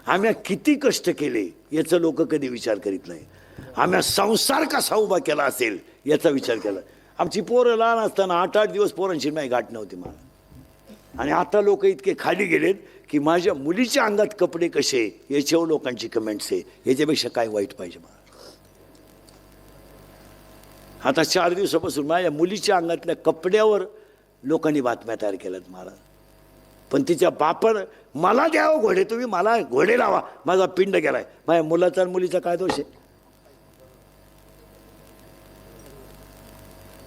आम्ही किती कष्ट केले याचा लोक कधी विचार करीत नाही. आम्ही संसार कसा उभा केला असेल याचा विचार केला. आमची पोरं लहान असताना 8-8 दिवस पोरांची माझी गाठ नव्हती मला. आणि आता लोक इतके खाली गेलेत की माझ्या मुलीच्या अंगात कपडे कसे याच्यावर लोकांची कमेंट्स आहे. याच्यापेक्षा काय वाईट पाहिजे मला. आता 4 दिवसापासून माझ्या मुलीच्या अंगातल्या कपड्यावर लोकांनी बातम्या तयार केल्यात मला. पण तिच्या बापानं मला द्यावं घोडे, तुम्ही मला घोडे लावा, माझा पिंड गेलाय. माझ्या मुलाचा आणि मुलीचा काय दोष आहे.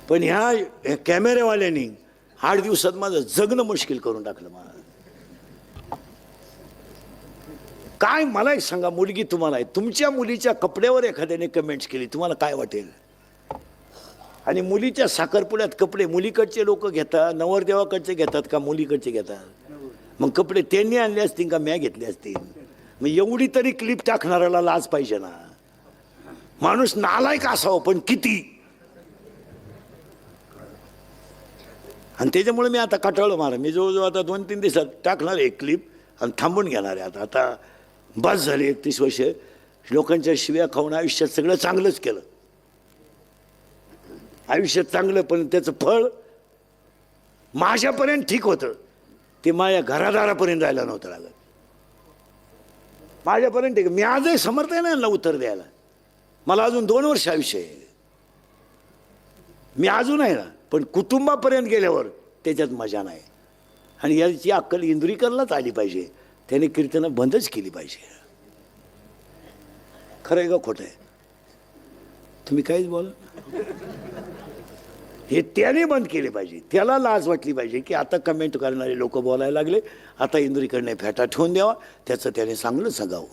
पण ह्या कॅमेरेवाल्यांनी 8 दिवसात माझं जगणं मुश्किल करून टाकलं मला. काय मला एक सांगा, मुलगी तुम्हाला आहे, तुमच्या मुलीच्या कपड्यावर एखाद्याने कमेंट्स केली, तुम्हाला काय वाटेल. आणि मुलीच्या साखरपुड्यात कपडे मुलीकडचे लोक घेतात, नवरदेवाकडचे घेतात का मुलीकडचे घेतात. मग कपडे त्यांनी आणले असतील का म्या घेतले असतील. मग एवढी तरी क्लिप टाकणाऱ्याला लाज पाहिजे ना. माणूस नालायक असावं पण किती. आणि त्याच्यामुळे मी आता कटाळलो मारा. मी जवळजवळ आता 2-3 दिवसात टाकणार एक क्लिप आणि थांबून घेणार आहे. आता बस झाली. 31 वर्ष लोकांच्या शिव्या खाऊन आयुष्यात सगळं चांगलंच केलं. आयुष्यात चांगलं, पण त्याचं फळ माझ्यापर्यंत ठीक होतं, ते माझ्या घरादारापर्यंत जायला नव्हतं लागत. माझ्यापर्यंत ठीक. मी आजही समर्थ आहे ना उत्तर द्यायला. मला अजून 2 वर्ष आयुष्य आहे. मी अजून आहे ना. पण कुटुंबापर्यंत गेल्यावर त्याच्यात मजा नाही. आणि याची अक्कल इंदुरीकरलाच आली पाहिजे. त्याने कीर्तनं बंदच केली पाहिजे. खरं आहे का खोटं आहे. तुम्ही काहीच बोला. हे त्याने बंद केले पाहिजे. त्याला लाज वाटली पाहिजे की आता कमेंट करणारे लोक बोलायला लागले, आता इंदुरीकडने फेटा ठेवून द्यावा. त्याचं त्याने चांगलं सांगावं.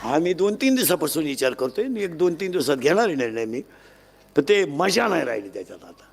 आम्ही 2-3 दिवसापासून विचार करतोय. एक 2-3 दिवसात घेणार निर्णय मी. पण ते मजा नाही राहिली त्याच्यात आता.